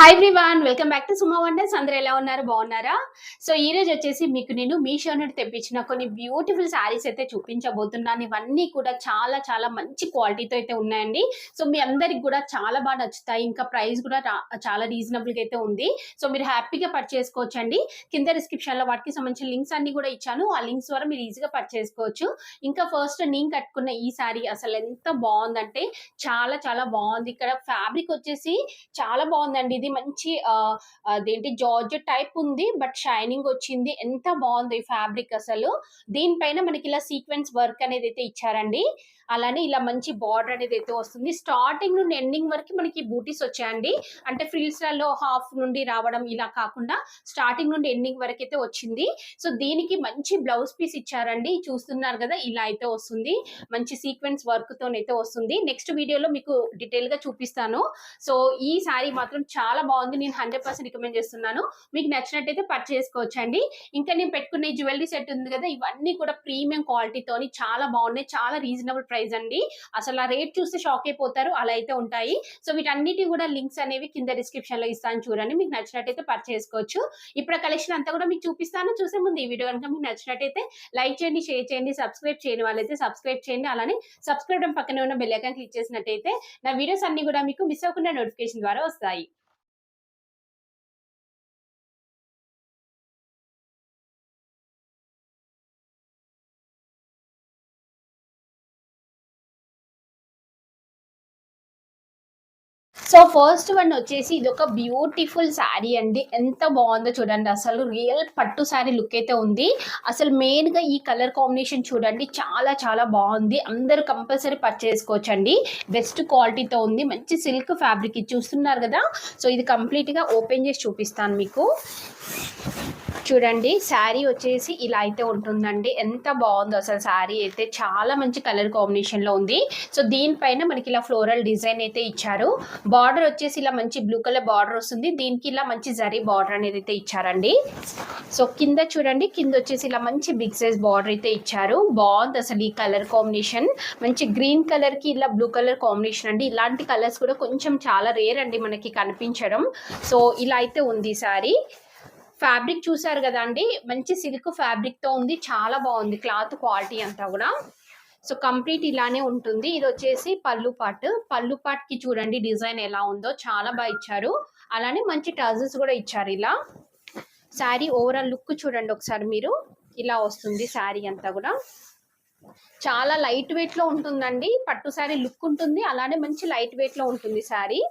Hi everyone, welcome back to Suma wonders. అందరూ ఎలా ఉన్నారు? బాగున్నారా? సో ఈ రోజు వచ్చేసి మీకు నేను మీషో నుండి తెప్పించిన కొన్ని బ్యూటిఫుల్ శారీస్ అయితే చూపించబోతున్నాను. ఇవన్నీ కూడా చాలా చాలా మంచి క్వాలిటీతో అయితే ఉన్నాయండి. సో మీ అందరికి కూడా చాలా బాగా నచ్చుతాయి. ఇంకా ప్రైస్ కూడా చాలా రీజనబుల్గా అయితే ఉంది. సో మీరు హ్యాపీగా పర్చేస్ చేసుకోవచ్చండి. కింద డిస్క్రిప్షన్ లో వాటికి సంబంధించిన లింక్స్ అన్ని కూడా ఇచ్చాను. ఆ లింక్స్ ద్వారా మీరు ఈజీగా పర్చేస్ చేసుకోవచ్చు. ఇంకా ఫస్ట్ నేను కట్టుకున్న ఈ శారీ అసలు ఎంత బాగుందంటే చాలా చాలా బాగుంది. ఇక్కడ ఫ్యాబ్రిక్ వచ్చేసి చాలా బాగుందండి. ఇది మంచి అదేంటి జార్జెట్ టైప్ ఉంది, బట్ షైనింగ్ వచ్చింది. ఎంత బాగుంది ఈ ఫ్యాబ్రిక్ అసలు. దీనిపైన మనకి ఇలా సీక్వెన్స్ వర్క్ అనేది అయితే ఇచ్చారండి. అలానే ఇలా మంచి బార్డర్ అనేది అయితే వస్తుంది. స్టార్టింగ్ నుండి ఎండింగ్ వరకు మనకి బూటీస్ వచ్చాయండి. అంటే ఫ్రిల్స్ లలో హాఫ్ నుండి రావడం ఇలా కాకుండా స్టార్టింగ్ నుండి ఎండింగ్ వరకు అయితే వచ్చింది. సో దీనికి మంచి బ్లౌజ్ పీస్ ఇచ్చారండి. చూస్తున్నారు కదా, ఇలా అయితే వస్తుంది. మంచి సీక్వెన్స్ వర్క్ తోనైతే వస్తుంది. నెక్స్ట్ వీడియోలో మీకు డీటెయిల్ గా చూపిస్తాను. సో ఈ శారీ మాత్రం చాలా బాగుంది. నేను 100% రికమెండ్ చేస్తున్నాను. మీకు నచ్చినట్టయితే పర్చేస్ చేసుకోవచ్చండి. ఇంకా నేను పెట్టుకునే జ్యువెలరీ సెట్ ఉంది కదా, ఇవన్నీ కూడా ప్రీమియం క్వాలిటీతోని చాలా బాగున్నాయి. చాలా రీజనబుల్ ప్రైస్ అండి. అసలు ఆ రేట్ చూస్తే షాక్ అయిపోతారు, అలా అయితే ఉంటాయి. సో వీటన్నిటి కూడా లింక్స్ అనేవి కింద డిస్క్రిప్షన్ లో ఇస్తాను, చూడండి. మీకు నచ్చినట్టయితే పర్చేస్ చేసుకోవచ్చు. ఇప్పుడు ఆ కలెక్షన్ అంతా కూడా మీకు చూపిస్తాను. చూసే ముందు ఈ వీడియో కనుక మీకు నచ్చినట్టయితే లైక్ చేయండి, షేర్ చేయండి, సబ్స్క్రైబ్ చేయని వాళ్ళైతే సబ్స్క్రైబ్ చేయండి. అలానే సబ్స్క్రైబ్ పక్కనే ఉన్న బెల్ ఐకాన్ క్లిక్ చేసినట్టయితే నా వీడియోస్ అన్ని కూడా మీకు మిస్ అవ్వకుండా నోటిఫికేషన్ ద్వారా వస్తాయి. సో ఫస్ట్ వన్ వచ్చేసి ఇది ఒక బ్యూటిఫుల్ శారీ అండి. ఎంత బాగుందో చూడండి. అసలు రియల్ పట్టు శారీ లుక్ అయితే ఉంది. అసలు మెయిన్ గా ఈ కలర్ కాంబినేషన్ చూడండి, చాలా చాలా బాగుంది. అందరూ కంపల్సరీ పర్చేస్ చేసుకోవచ్చండి. బెస్ట్ క్వాలిటీతో ఉంది. మంచి సిల్క్ ఫ్యాబ్రిక్ ఇది చూస్తున్నారు కదా. సో ఇది కంప్లీట్ గా ఓపెన్ చేసి చూపిస్తాను మీకు. చూడండి, శారీ వచ్చేసి ఇలా అయితే ఉంటుందండి. ఎంత బాగుందో అసలు శారీ అయితే. చాలా మంచి కలర్ కాంబినేషన్ లో ఉంది. సో దీనిపైన మనకి ఇలా ఫ్లోరల్ డిజైన్ అయితే ఇచ్చారు. బార్డర్ వచ్చేసి ఇలా మంచి బ్లూ కలర్ బార్డర్ వస్తుంది. దీనికి ఇలా మంచి జరీ బార్డర్ అనేది అయితే ఇచ్చారండి. సో కింద చూడండి, కింద వచ్చేసి ఇలా మంచి బిగ్ సైజ్ బార్డర్ అయితే ఇచ్చారు. బాగుంది అసలు ఈ కలర్ కాంబినేషన్. మంచి గ్రీన్ కలర్ కి ఇలా బ్లూ కలర్ కాంబినేషన్ అండి. ఇలాంటి కలర్స్ కూడా కొంచెం చాలా రేర్ అండి మనకి కనిపించడం. సో ఇలా అయితే ఉంది శారీ. ఫ్యాబ్రిక్ చూసారు కదా అండి, మంచి సిల్క్ ఫ్యాబ్రిక్ తో ఉంది. చాలా బాగుంది క్లాత్ క్వాలిటీ అంతా కూడా. సో కంప్లీట్ ఇలానే ఉంటుంది. ఇది వచ్చేసి పళ్ళు పాట్ కి చూడండి డిజైన్ ఎలా ఉందో, చాలా బాగా ఇచ్చారు. అలానే మంచి టజల్స్ కూడా ఇచ్చారు. ఇలా శారీ ఓవరాల్ లుక్ చూడండి ఒకసారి మీరు. ఇలా వస్తుంది శారీ అంతా కూడా. చాలా లైట్ వెయిట్ లో ఉంటుందండి. పట్టు శారీ లుక్ ఉంటుంది, అలానే మంచి లైట్ వెయిట్ లో ఉంటుంది శారీ.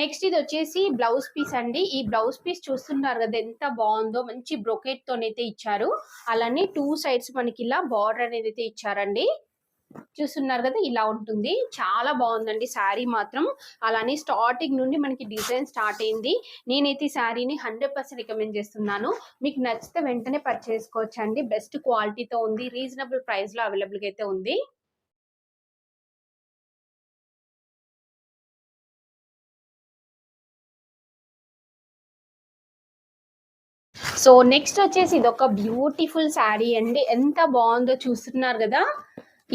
నెక్స్ట్ ఇది వచ్చేసి బ్లౌజ్ పీస్ అండి. ఈ బ్లౌజ్ పీస్ చూస్తున్నారు కదా ఎంత బాగుందో. మంచి బ్రొకెట్ తోనైతే ఇచ్చారు. అలానే 2 సైడ్స్ మనకి ఇలా బార్డర్ అనేది అయితే ఇచ్చారండి. చూస్తున్నారు కదా, ఇలా ఉంటుంది. చాలా బాగుందండి శారీ మాత్రం. అలానే స్టార్టింగ్ నుండి మనకి డిజైన్ స్టార్ట్ అయింది. నేనైతే ఈ శారీని 100% రికమెండ్ చేస్తున్నాను. మీకు నచ్చితే వెంటనే పర్చేస్ చేసుకోవచ్చు అండి. బెస్ట్ క్వాలిటీతో ఉంది. రీజనబుల్ ప్రైస్ లో అవైలబుల్ గా అయితే ఉంది. సో నెక్స్ట్ వచ్చేసి ఇది ఒక బ్యూటిఫుల్ శారీ అండి. ఎంత బాగుందో చూస్తున్నారు కదా.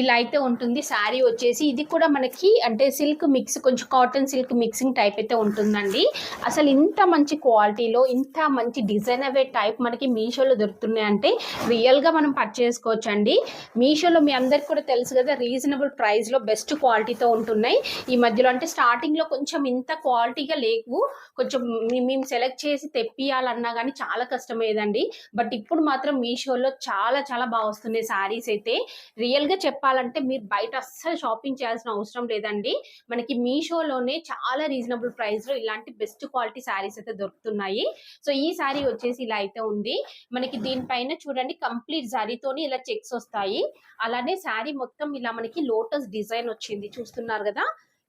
ఇలా అయితే ఉంటుంది శారీ వచ్చేసి. ఇది కూడా మనకి అంటే సిల్క్ మిక్స్, కొంచెం కాటన్ సిల్క్ మిక్సింగ్ టైప్ అయితే ఉంటుందండి. అసలు ఇంత మంచి క్వాలిటీలో ఇంత మంచి డిజైనర్ వేర్ టైప్ మనకి మీషోలో దొరుకుతున్నాయి అంటే రియల్ గా మనం పర్చేస్ చేసుకోవచ్చండి. మీషోలో మీ అందరికి కూడా తెలుసు కదా, రీజనబుల్ ప్రైస్ లో బెస్ట్ క్వాలిటీతో ఉంటున్నాయి. ఈ మధ్యలో అంటే స్టార్టింగ్ లో కొంచెం ఇంత క్వాలిటీగా లేవు. కొంచెం మేము సెలెక్ట్ చేసి తెప్పియాలన్నా కానీ చాలా కష్టమయ్యేదండి. బట్ ఇప్పుడు మాత్రం మీషోలో చాలా చాలా బాగా వస్తున్నాయి శారీస్ అయితే. రియల్ గా చెప్పాలంటే మీరు బయట అస్సలు షాపింగ్ చేయాల్సిన అవసరం లేదండి. మనకి మీషోలోనే చాలా రీజనబుల్ ప్రైస్ లో ఇలాంటి బెస్ట్ క్వాలిటీ శారీస్ అయితే దొరుకుతున్నాయి. సో ఈ శారీ వచ్చేసి ఇలా అయితే ఉంది. మనకి దీనిపైన చూడండి కంప్లీట్ జరీతోని ఇలా చెక్స్ వస్తాయి. అలానే శారీ మొత్తం ఇలా మనకి లోటస్ డిజైన్ వచ్చింది. చూస్తున్నారు కదా,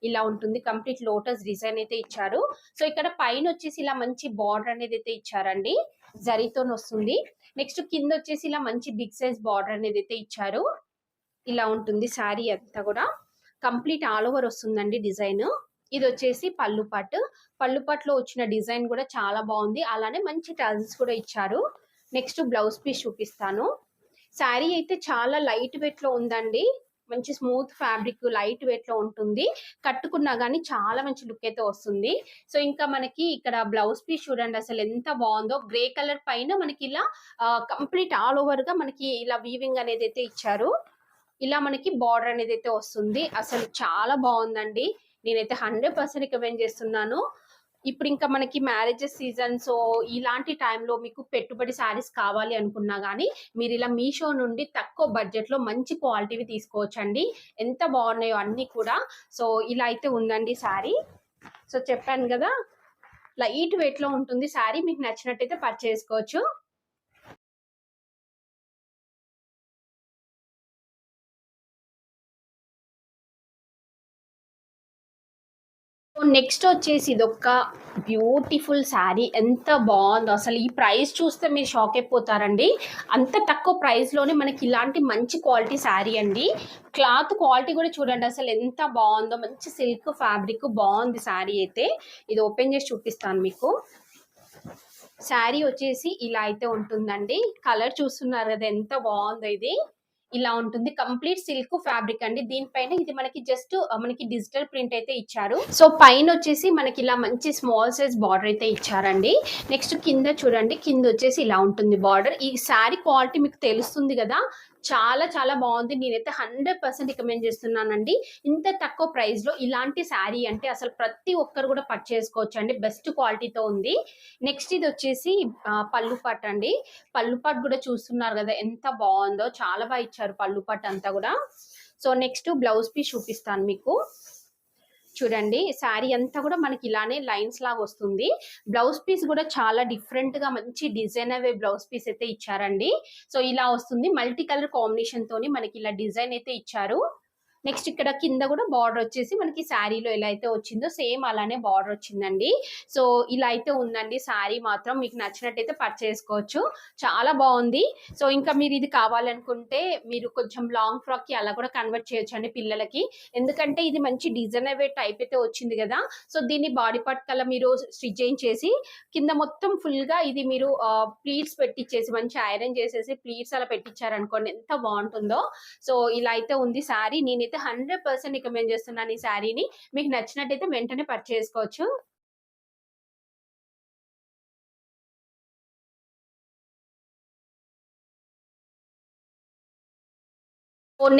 ఇలా ఉంటుంది. కంప్లీట్ లోటస్ డిజైన్ అయితే ఇచ్చారు. సో ఇక్కడ పైన వచ్చేసి ఇలా మంచి బార్డర్ అనేది అయితే ఇచ్చారండి, జరీతో వస్తుంది. నెక్స్ట్ కింద వచ్చేసి ఇలా మంచి బిగ్ సైజ్ బార్డర్ అనేది అయితే ఇచ్చారు. ఇలా ఉంటుంది శారీ అంతా కూడా. కంప్లీట్ ఆల్ ఓవర్ వస్తుందండి డిజైన్. ఇది వచ్చేసి పళ్ళుపాట్లో వచ్చిన డిజైన్ కూడా చాలా బాగుంది. అలానే మంచి టజల్స్ కూడా ఇచ్చారు. నెక్స్ట్ బ్లౌజ్ పీస్ చూపిస్తాను. శారీ అయితే చాలా లైట్ వెయిట్ లో ఉందండి. మంచి స్మూత్ ఫ్యాబ్రిక్ లైట్ వెయిట్ లో ఉంటుంది. కట్టుకున్నా గానీ చాలా మంచి లుక్ అయితే వస్తుంది. సో ఇంకా మనకి ఇక్కడ బ్లౌజ్ పీస్ చూడండి అసలు ఎంత బాగుందో. గ్రే కలర్ పైన మనకి ఇలా కంప్లీట్ ఆల్ ఓవర్ గా మనకి ఇలా వీవింగ్ అనేది అయితే ఇచ్చారు. ఇలా మనకి బార్డర్ అనేది అయితే వస్తుంది. అసలు చాలా బాగుందండి. నేనైతే 100% రికమెండ్ చేస్తున్నాను. ఇప్పుడు ఇంకా మనకి మ్యారేజెస్ సీజన్, సో ఇలాంటి టైంలో మీకు పెట్టుబడి శారీస్ కావాలి అనుకున్నా కానీ మీరు ఇలా మీషో నుండి తక్కువ బడ్జెట్ లో మంచి క్వాలిటీవి తీసుకోవచ్చండి. ఎంత బాగున్నాయో అన్ని కూడా. సో ఇలా అయితే ఉందండి శారీ. సో చెప్పాను కదా, లైట్ వెయిట్ లో ఉంటుంది శారీ. మీకు నచ్చినట్టయితే పర్చేస్ చేసుకోవచ్చు. నెక్స్ట్ వచ్చేసి ఇదొక బ్యూటిఫుల్ శారీ. ఎంత బాగుందో అసలు. ఈ ప్రైస్ చూస్తే మీరు షాక్ అయిపోతారండి. అంత తక్కువ ప్రైస్ లోనే మనకి ఇలాంటి మంచి క్వాలిటీ శారీ అండి. క్లాత్ క్వాలిటీ కూడా చూడండి అసలు ఎంత బాగుందో. మంచి సిల్క్ ఫ్యాబ్రిక్ బాగుంది శారీ అయితే. ఇది ఓపెన్ చేసి చూపిస్తాను మీకు. శారీ వచ్చేసి ఇలా అయితే ఉంటుందండి. కలర్ చూస్తున్నారు కదా ఎంత బాగుందో. ఇది ఇలా ఉంటుంది. కంప్లీట్ సిల్క్ ఫ్యాబ్రిక్ అండి. దీనిపైన ఇది మనకి జస్ట్ మనకి డిజిటల్ ప్రింట్ అయితే ఇచ్చారు. సో పైన వచ్చేసి మనకి ఇలా మంచి స్మాల్ సైజ్ బార్డర్ అయితే ఇచ్చారండి. నెక్స్ట్ కింద చూడండి, కింద వచ్చేసి ఇలా ఉంటుంది బార్డర్. ఈ శారీ క్వాలిటీ మీకు తెలుస్తుంది కదా, చాలా చాలా బాగుంది. నేనైతే 100% రికమెండ్ చేస్తున్నానండి. ఇంత తక్కువ ప్రైస్ లో ఇలాంటి శారీ అంటే అసలు ప్రతి ఒక్కరు కూడా పర్చేస్ చేసుకోవచ్చు అండి. బెస్ట్ క్వాలిటీతో ఉంది. నెక్స్ట్ ఇది వచ్చేసి పళ్ళు పట్టు అండి. పళ్ళు పట్టు కూడా చూస్తున్నారు కదా ఎంత బాగుందో. చాలా బాగా ఇచ్చారు పళ్ళు పట్టు అంతా కూడా. సో నెక్స్ట్ బ్లౌజ్ పీస్ చూపిస్తాను మీకు. చూడండి శారీ అంతా కూడా మనకి ఇలానే లైన్స్ లాగా వస్తుంది. బ్లౌజ్ పీస్ కూడా చాలా డిఫరెంట్ గా మంచి డిజైన్ అవే బ్లౌజ్ పీస్ అయితే ఇచ్చారండి. సో ఇలా వస్తుంది. మల్టీ కలర్ కాంబినేషన్ తోని మనకి ఇలా డిజైన్ అయితే ఇచ్చారు. నెక్స్ట్ ఇక్కడ కింద కూడా బార్డర్ వచ్చేసి మనకి శారీలో ఎలా అయితే వచ్చిందో సేమ్ అలానే బార్డర్ వచ్చిందండి. సో ఇలా అయితే ఉందండి శారీ. మాత్రం మీకు నచ్చినట్టయితే పర్చేస్ చేసుకోవచ్చు. చాలా బాగుంది. సో ఇంకా మీరు ఇది కావాలనుకుంటే మీరు కొంచెం లాంగ్ ఫ్రాక్ కి అలా కూడా కన్వర్ట్ చేయొచ్చు అండి పిల్లలకి. ఎందుకంటే ఇది మంచి డిజైన్ అవే టైప్ అయితే వచ్చింది కదా. సో దీన్ని బాడీ పార్ట్ కల్లా మీరు స్టిచ్ చేసి కింద మొత్తం ఫుల్ గా ఇది మీరు ప్లీట్స్ పెట్టించేసి మంచి ఐరన్ చేసేసి ప్లీట్స్ అలా పెట్టించారనుకోండి ఎంత బాగుంటుందో. సో ఇలా అయితే ఉంది శారీ. నేనైతే 100% రికమెండ్ చేస్తున్నాను ఈ శారీని. మీకు నచ్చినట్టయితే వెంటనే పర్చేస్ చేసుకోవచ్చు.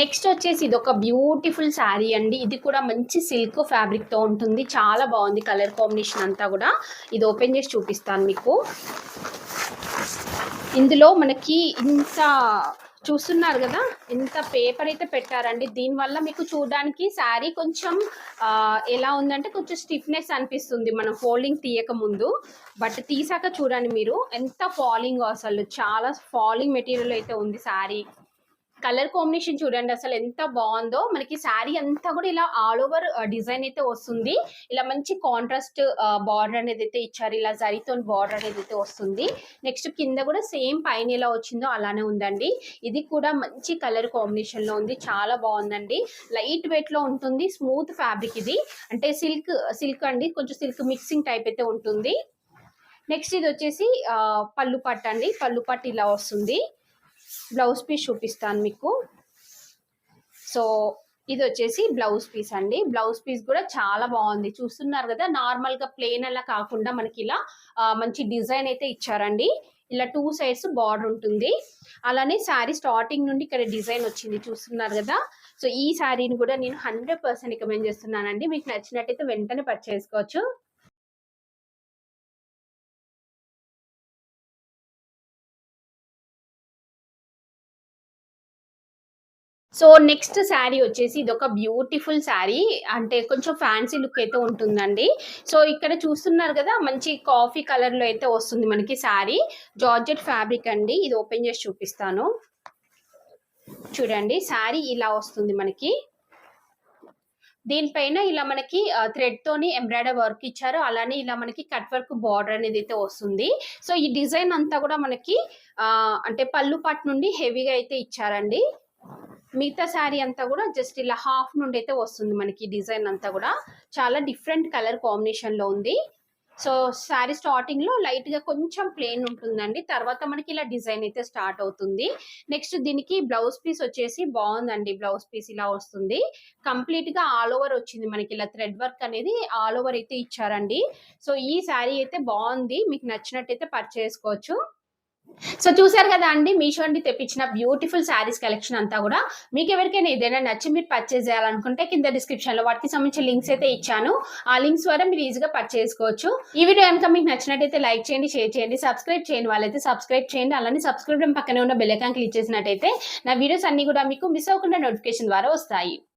నెక్స్ట్ వచ్చేసి ఇది ఒక బ్యూటిఫుల్ శారీ అండి. ఇది కూడా మంచి సిల్క్ ఫ్యాబ్రిక్ తో ఉంటుంది. చాలా బాగుంది కలర్ కాంబినేషన్ అంతా కూడా. ఇది ఓపెన్ చేసి చూపిస్తాను మీకు. ఇందులో మనకి ఇంత చూస్తున్నారు కదా ఎంత పేపర్ అయితే పెట్టారండి. దీనివల్ల మీకు చూడడానికి శారీ కొంచెం ఎలా ఉందంటే కొంచెం స్టిఫ్నెస్ అనిపిస్తుంది మనం ఫోల్డింగ్ తీయక ముందు. బట్ తీసాక చూడండి మీరు ఎంత ఫాలింగ్, అసలు చాలా ఫాలింగ్ మెటీరియల్ అయితే ఉంది శారీ. కలర్ కాంబినేషన్ చూడండి అసలు ఎంత బాగుందో. మనకి శారీ అంతా కూడా ఇలా ఆల్ ఓవర్ డిజైన్ అయితే వస్తుంది. ఇలా మంచి కాంట్రాస్ట్ బార్డర్ అనేది అయితే ఇచ్చారు. ఇలా జరీతో బార్డర్ అనేది అయితే వస్తుంది. నెక్స్ట్ కింద కూడా సేమ్ పైన ఎలా వచ్చిందో అలానే ఉందండి. ఇది కూడా మంచి కలర్ కాంబినేషన్ లో ఉంది. చాలా బాగుందండి. లైట్ వెయిట్ లో ఉంటుంది. స్మూత్ ఫ్యాబ్రిక్ ఇది. అంటే సిల్క్ అండి. కొంచెం సిల్క్ మిక్సింగ్ టైప్ అయితే ఉంటుంది. నెక్స్ట్ ఇది వచ్చేసి పళ్ళు పట్టు అండి. పళ్ళు పట్టు ఇలా వస్తుంది. బ్లౌజ్ పీస్ చూపిస్తాను మీకు. సో ఇది వచ్చేసి బ్లౌజ్ పీస్ అండి. బ్లౌజ్ పీస్ కూడా చాలా బాగుంది. చూస్తున్నారు కదా, నార్మల్ గా ప్లెయిన్ అలా కాకుండా మనకి ఇలా మంచి డిజైన్ అయితే ఇచ్చారండి. ఇలా 2 సైడ్స్ బార్డర్ ఉంటుంది. అలానే శారీ స్టార్టింగ్ నుండి ఇక్కడ డిజైన్ వచ్చింది చూస్తున్నారు కదా. సో ఈ శారీని కూడా నేను 100% రికమెండ్ చేస్తున్నానండి. మీకు నచ్చినట్టయితే వెంటనే పర్చేస్ చేసుకోవచ్చు. సో నెక్స్ట్ శారీ వచ్చేసి ఇది ఒక బ్యూటిఫుల్ శారీ. అంటే కొంచెం ఫ్యాన్సీ లుక్ అయితే ఉంటుందండి. సో ఇక్కడ చూస్తున్నారు కదా మంచి కాఫీ కలర్ లో అయితే వస్తుంది మనకి శారీ. జార్జెట్ ఫ్యాబ్రిక్ అండి. ఇది ఓపెన్ చేసి చూపిస్తాను. చూడండి శారీ ఇలా వస్తుంది మనకి. దీనిపైన ఇలా మనకి థ్రెడ్ తోని ఎంబ్రాయిడరీ వర్క్ ఇచ్చారు. అలానే ఇలా మనకి కట్ వర్క్ బార్డర్ అనేది అయితే వస్తుంది. సో ఈ డిజైన్ అంతా కూడా మనకి అంటే పళ్ళు పాటు నుండి హెవీగా అయితే ఇచ్చారండి. మిగతా శారీ అంతా కూడా జస్ట్ ఇలా హాఫ్ నుండి అయితే వస్తుంది మనకి డిజైన్ అంతా కూడా. చాలా డిఫరెంట్ కలర్ కాంబినేషన్ లో ఉంది. సో శారీ స్టార్టింగ్ లో లైట్ గా కొంచెం ప్లెయిన్ ఉంటుందండి. తర్వాత మనకి ఇలా డిజైన్ అయితే స్టార్ట్ అవుతుంది. నెక్స్ట్ దీనికి బ్లౌజ్ పీస్ వచ్చేసి బాగుందండి. బ్లౌజ్ పీస్ ఇలా వస్తుంది. కంప్లీట్ గా ఆల్ ఓవర్ వచ్చింది. మనకి ఇలా థ్రెడ్ వర్క్ అనేది ఆల్ ఓవర్ అయితే ఇచ్చారండి. సో ఈ శారీ అయితే బాగుంది. మీకు నచ్చినట్టయితే పర్చేస్ చేసుకోవచ్చు. సో చూసారు కదా అండి, మీషో నుండి తెప్పించిన బ్యూటిఫుల్ శారీస్ కలెక్షన్ అంతా కూడా. మీకు ఎవరికైనా ఏదైనా నచ్చి మీరు పర్చేస్ చేయాలనుకుంటే కింద డిస్క్రిప్షన్ లో వాటికి సంబంధించిన లింక్స్ అయితే ఇచ్చాను. ఆ లింక్స్ ద్వారా మీరు ఈజీగా పర్చేస్ చేసుకోవచ్చు. ఈ వీడియో కనుక మీకు నచ్చినట్టయితే లైక్ చేయండి, షేర్ చేయండి, సబ్స్క్రైబ్ చేయని వాళ్ళైతే సబ్స్క్రైబ్ చేయండి. అలానే సబ్స్క్రైబ్ పక్కనే ఉన్న బెల్ ఐకాన్ క్లిక్ చేసినట్టయితే నా వీడియోస్ అన్ని కూడా మీకు మిస్ అవ్వకుండా నోటిఫికేషన్ ద్వారా వస్తాయి.